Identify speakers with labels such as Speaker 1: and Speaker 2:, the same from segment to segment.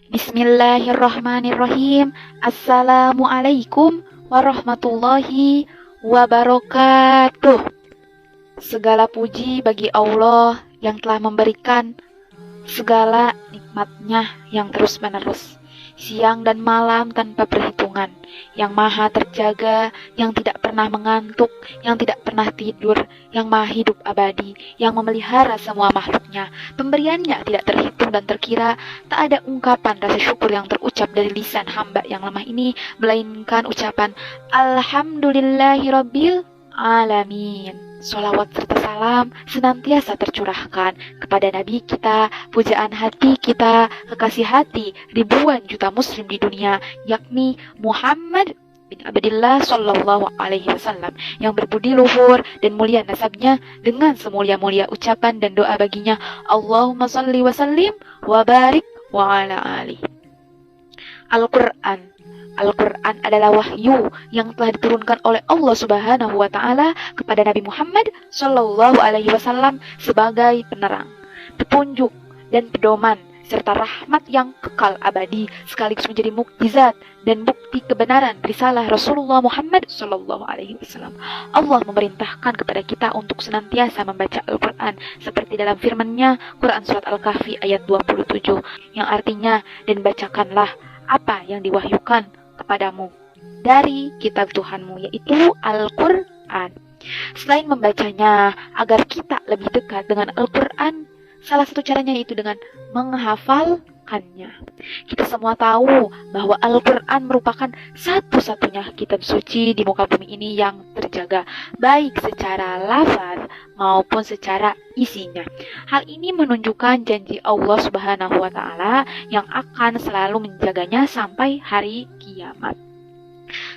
Speaker 1: Bismillahirrahmanirrahim. Assalamualaikum warahmatullahi wabarakatuh. Segala puji bagi Allah yang telah memberikan segala nikmatnya yang terus-menerus, siang dan malam tanpa perhitungan, yang maha terjaga, yang tidak pernah mengantuk, yang tidak pernah tidur, yang maha hidup abadi, yang memelihara semua makhluknya. Pemberiannya tidak terhitung dan terkira, tak ada ungkapan rasa syukur yang terucap dari lisan hamba yang lemah ini, melainkan ucapan Alhamdulillahirabbil alamin. Sholawat serta salam senantiasa tercurahkan kepada Nabi kita, pujaan hati kita, kekasih hati ribuan juta muslim di dunia, yakni Muhammad bin Abdillah Sallallahu Alaihi Wasallam, yang berbudi luhur dan mulia nasabnya, dengan semulia-mulia ucapan dan doa baginya. Allahumma salli wa sallim wa barik wa ala ali. Al-Quran adalah wahyu yang telah diturunkan oleh Allah Subhanahu wa taala kepada Nabi Muhammad sallallahu alaihi wasallam sebagai penerang, petunjuk dan pedoman serta rahmat yang kekal abadi, sekaligus menjadi mukjizat dan bukti kebenaran risalah Rasulullah Muhammad sallallahu alaihi wasallam. Allah memerintahkan kepada kita untuk senantiasa membaca Al-Quran seperti dalam firman-Nya, Quran surat Al-Kahfi ayat 27, yang artinya, dan bacakanlah apa yang diwahyukan kepadamu dari kitab Tuhanmu, yaitu Al-Quran. Selain membacanya agar kita lebih dekat dengan Al-Quran, salah satu caranya yaitu dengan menghafalkannya. Kita semua tahu bahwa Al-Quran merupakan satu-satunya kitab suci di muka bumi ini yang terjaga, baik secara lafaz maupun secara isinya. Hal ini menunjukkan janji Allah Subhanahu wa taala yang akan selalu menjaganya sampai hari kiamat.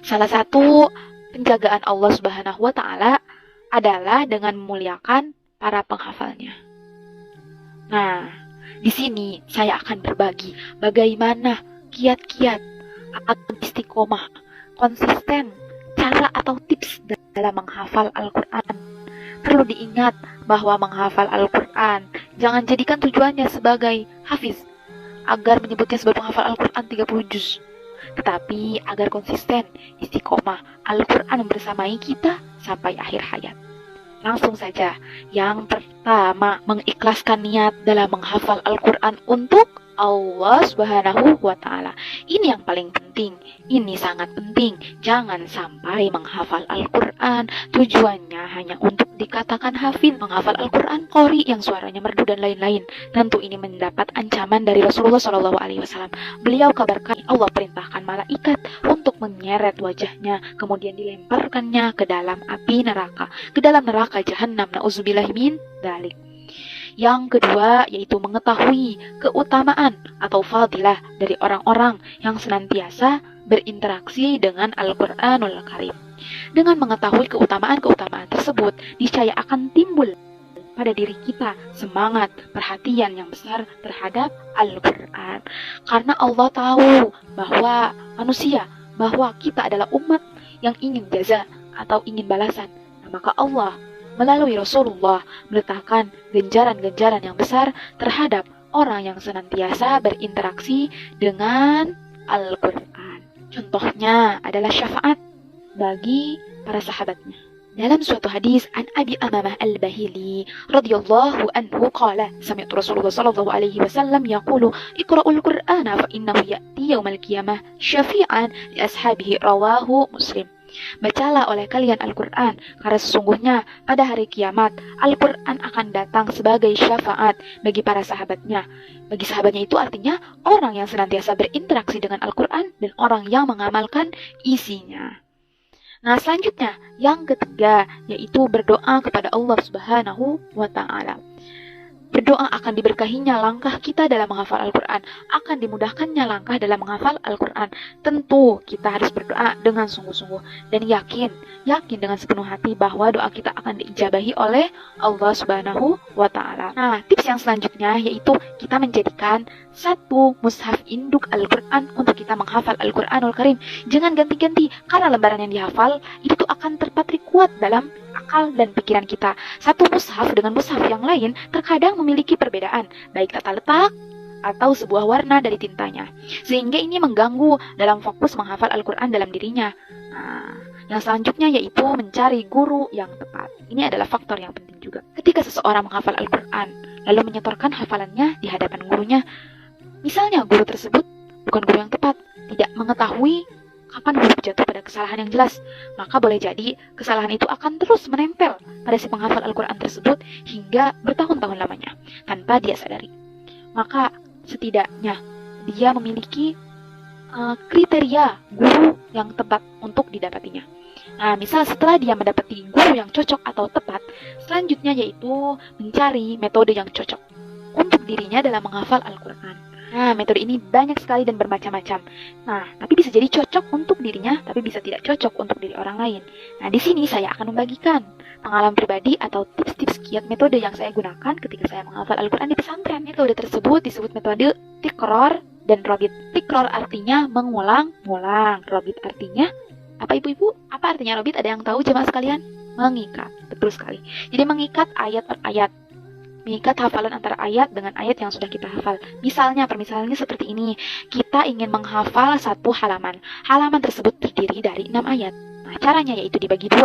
Speaker 1: Salah satu penjagaan Allah Subhanahu wa taala adalah dengan memuliakan para penghafalnya. Nah, di sini saya akan berbagi bagaimana kiat-kiat agar istiqomah, konsisten, cara atau tips dalam menghafal Al-Quran. Perlu diingat bahwa menghafal Al-Quran jangan jadikan tujuannya sebagai hafiz, agar menyebutnya sebagai penghafal Al-Quran 30 juz, tetapi agar konsisten, istiqomah, Al-Quran bersamai kita sampai akhir hayat. Langsung saja, yang pertama, mengikhlaskan niat dalam menghafal Al-Quran untuk Allah Subhanahu wa taala. Ini yang paling penting. Ini sangat penting. Jangan sampai menghafal Al-Quran tujuannya hanya untuk dikatakan hafid, menghafal Al-Quran qori yang suaranya merdu dan lain-lain. Tentu ini mendapat ancaman dari Rasulullah Shallallahu Alaihi Wasallam. Beliau kabarkan Allah perintahkan malaikat untuk menyeret wajahnya, kemudian dilemparkannya ke dalam api neraka, ke dalam neraka Jahannam. Na'udzubillahi min dzalik. Yang kedua yaitu mengetahui keutamaan atau fadilah dari orang-orang yang senantiasa berinteraksi dengan Al-Quranul Karim. Dengan mengetahui keutamaan-keutamaan tersebut, niscaya akan timbul pada diri kita semangat, perhatian yang besar terhadap Al-Quran. Karena Allah tahu bahwa bahwa kita adalah umat yang ingin jaza atau ingin balasan. Nah, maka Allah melalui Rasulullah meletakkan ganjaran-ganjaran yang besar terhadap orang yang senantiasa berinteraksi dengan Al-Quran. Contohnya adalah syafaat bagi para sahabatnya. Dalam suatu hadis an Abi Amamah Al-Bahili radhiyallahu anhu qala sami'tu Rasulullah sallallahu alaihi wasallam yaqulu iqra'ul Qur'ana fa innahu ya'ti yaumal qiyamah syafi'an li ashabihi rawahu Muslim. Bacalah oleh kalian Al-Quran, karena sesungguhnya pada hari kiamat Al-Quran akan datang sebagai syafaat bagi para sahabatnya. Bagi sahabatnya itu artinya orang yang senantiasa berinteraksi dengan Al-Quran dan orang yang mengamalkan isinya. Nah, selanjutnya yang ketiga yaitu berdoa kepada Allah Subhanahu wa taala. Berdoa akan diberkahinya langkah kita dalam menghafal Al-Quran, akan dimudahkannya langkah dalam menghafal Al-Quran. Tentu kita harus berdoa dengan sungguh-sungguh dan yakin dengan sepenuh hati bahwa doa kita akan diijabahi oleh Allah Subhanahu wa taala. Nah, tips yang selanjutnya yaitu kita menjadikan satu mushaf induk Al-Quran untuk kita menghafal Al-Quranul Karim. Jangan ganti-ganti, karena lembaran yang dihafal itu tuh akan terpatri kuat dalam akal dan pikiran kita. Satu mushaf dengan mushaf yang lain terkadang memiliki perbedaan, baik tata letak, atau sebuah warna dari tintanya, sehingga ini mengganggu dalam fokus menghafal Al-Quran dalam dirinya. Nah, yang selanjutnya yaitu mencari guru yang tepat. Ini adalah faktor yang penting juga. Ketika seseorang menghafal Al-Quran, lalu menyetorkan hafalannya di hadapan gurunya, misalnya guru tersebut bukan guru yang tepat, tidak mengetahui kapan huruf jatuh pada kesalahan yang jelas, maka boleh jadi kesalahan itu akan terus menempel pada si penghafal Al-Quran tersebut hingga bertahun-tahun lamanya, tanpa dia sadari. Maka setidaknya dia memiliki kriteria guru yang tepat untuk didapatinya. Nah, misal setelah dia mendapati guru yang cocok atau tepat, selanjutnya yaitu mencari metode yang cocok untuk dirinya dalam menghafal Al-Quran. Nah, metode ini banyak sekali dan bermacam-macam. Nah, tapi bisa jadi cocok untuk dirinya, tapi bisa tidak cocok untuk diri orang lain. Nah, di sini saya akan membagikan pengalaman pribadi atau tips-tips kiat metode yang saya gunakan ketika saya menghafal Al-Quran di pesantren. Metode tersebut disebut metode tikror dan robit. Tikror artinya mengulang-ulang. Robit artinya apa, ibu-ibu? Apa artinya robit? Ada yang tahu jemaah sekalian? Mengikat. Betul sekali. Jadi mengikat ayat per ayat. Mengikat hafalan antara ayat dengan ayat yang sudah kita hafal. Misalnya, permisalannya seperti ini. Kita ingin menghafal satu halaman. Halaman tersebut terdiri dari 6 ayat. Nah, caranya yaitu dibagi 2.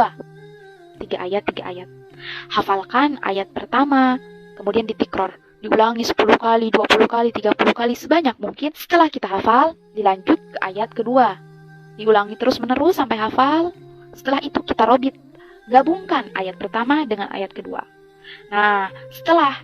Speaker 1: 3 ayat, 3 ayat. Hafalkan ayat pertama, kemudian ditikror. Diulangi 10 kali, 20 kali, 30 kali, sebanyak mungkin. Setelah kita hafal, dilanjut ke ayat kedua. Diulangi terus-menerus sampai hafal. Setelah itu kita robit. Gabungkan ayat pertama dengan ayat kedua. Nah, setelah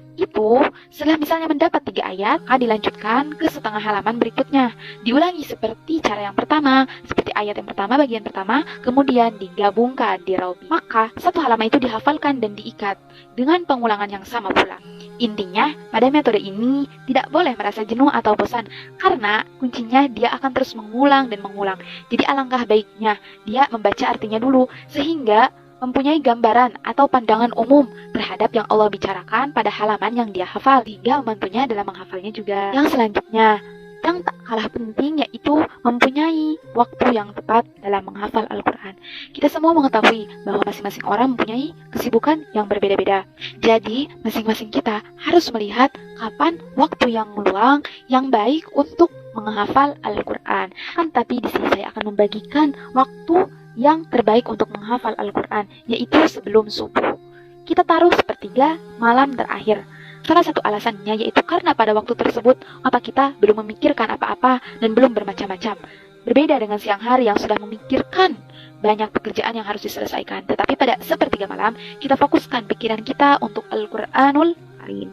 Speaker 1: misalnya mendapat 3 ayat, maka dilanjutkan ke setengah halaman berikutnya. Diulangi seperti cara yang pertama, seperti ayat yang pertama, bagian pertama, kemudian digabungkan, dirobit. Maka, satu halaman itu dihafalkan dan diikat dengan pengulangan yang sama pula. Intinya, pada metode ini tidak boleh merasa jenuh atau bosan, karena kuncinya dia akan terus mengulang dan mengulang. Jadi alangkah baiknya dia membaca artinya dulu, sehingga mempunyai gambaran atau pandangan umum terhadap yang Allah bicarakan pada halaman yang dia hafal, hingga membantunya dalam menghafalnya juga. Yang selanjutnya, yang tak kalah penting yaitu mempunyai waktu yang tepat dalam menghafal Al-Quran. Kita semua mengetahui bahwa masing-masing orang mempunyai kesibukan yang berbeda-beda. Jadi, masing-masing kita harus melihat kapan waktu yang luang yang baik untuk menghafal Al-Quran. Tapi di sini saya akan membagikan waktu yang terbaik untuk menghafal Al-Quran, yaitu sebelum subuh. Kita taruh sepertiga malam terakhir. Salah satu alasannya yaitu karena pada waktu tersebut otak kita belum memikirkan apa-apa dan belum bermacam-macam. Berbeda dengan siang hari yang sudah memikirkan banyak pekerjaan yang harus diselesaikan. Tetapi pada sepertiga malam, kita fokuskan pikiran kita untuk Al-Quranul Karim.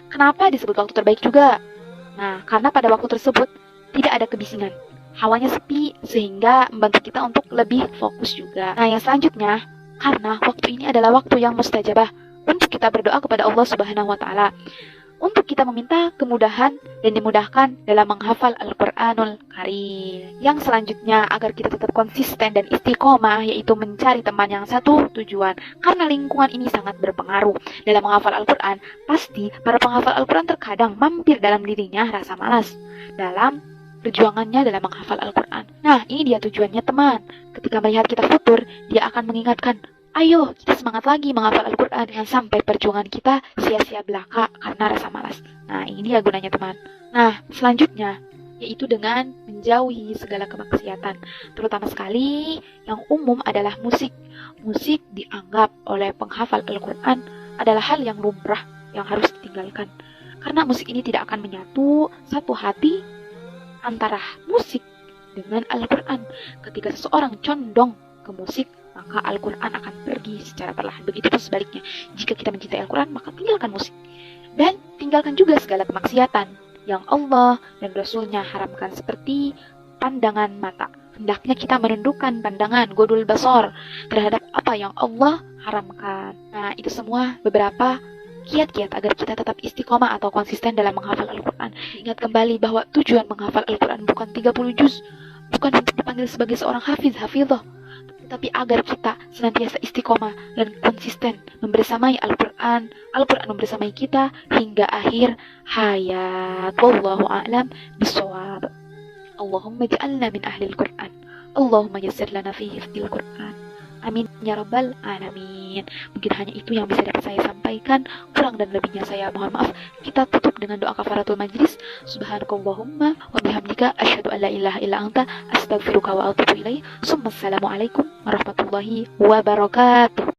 Speaker 1: Kenapa disebut waktu terbaik juga? Nah, karena pada waktu tersebut tidak ada kebisingan. Hawanya sepi, sehingga membantu kita untuk lebih fokus juga. Nah, yang selanjutnya, karena waktu ini adalah waktu yang mustajabah untuk kita berdoa kepada Allah Subhanahu wa Ta'ala, untuk kita meminta kemudahan dan dimudahkan dalam menghafal Al-Quranul Karim. Yang selanjutnya, agar kita tetap konsisten dan istiqomah, yaitu mencari teman yang satu tujuan. Karena lingkungan ini sangat berpengaruh dalam menghafal Al-Quran. Pasti para penghafal Al-Quran terkadang mampir dalam dirinya rasa malas dalam perjuangannya dalam menghafal Al-Quran. Nah, ini dia tujuannya teman. Ketika melihat kita futur, dia akan mengingatkan, ayo kita semangat lagi menghafal Al-Quran, jangan sampai perjuangan kita sia-sia belaka karena rasa malas. Nah, ini dia gunanya teman. Nah, selanjutnya yaitu dengan menjauhi segala kemaksiatan, terutama sekali yang umum adalah musik. Musik dianggap oleh penghafal Al-Quran adalah hal yang lumrah yang harus ditinggalkan, karena musik ini tidak akan menyatu satu hati antara musik dengan Al-Quran. Ketika seseorang condong ke musik, maka Al-Quran akan pergi secara perlahan. Begitupun sebaliknya, jika kita mencintai Al-Quran, maka tinggalkan musik. Dan tinggalkan juga segala kemaksiatan yang Allah dan Rasulnya haramkan, seperti pandangan mata. Hendaknya kita menundukkan pandangan, godul basor, terhadap apa yang Allah haramkan. Nah, itu semua beberapa kiat-kiat agar kita tetap istiqomah atau konsisten dalam menghafal Al-Quran. Ingat kembali bahwa tujuan menghafal Al-Quran bukan 30 juz, bukan untuk dipanggil sebagai seorang hafidhah, tapi agar kita senantiasa istiqomah dan konsisten membersamai Al-Quran, Al-Quran membersamai kita hingga akhir hayat. Wallahu a'lam bishawab. Allahumma ja'alna min ahli Al-Quran. Allahumma yassir lana fi hifdzil Quran. Amin ya rabbal alamin. Mungkin hanya itu yang bisa dapat saya sampaikan. Kurang dan lebihnya saya mohon maaf. Kita tutup dengan doa kafaratul majlis. Subhanakallahumma wa bihamdika asyhadu an la ilaha illa anta astaghfiruka wa atubu ilaik. Assalamualaikum warahmatullahi wabarakatuh.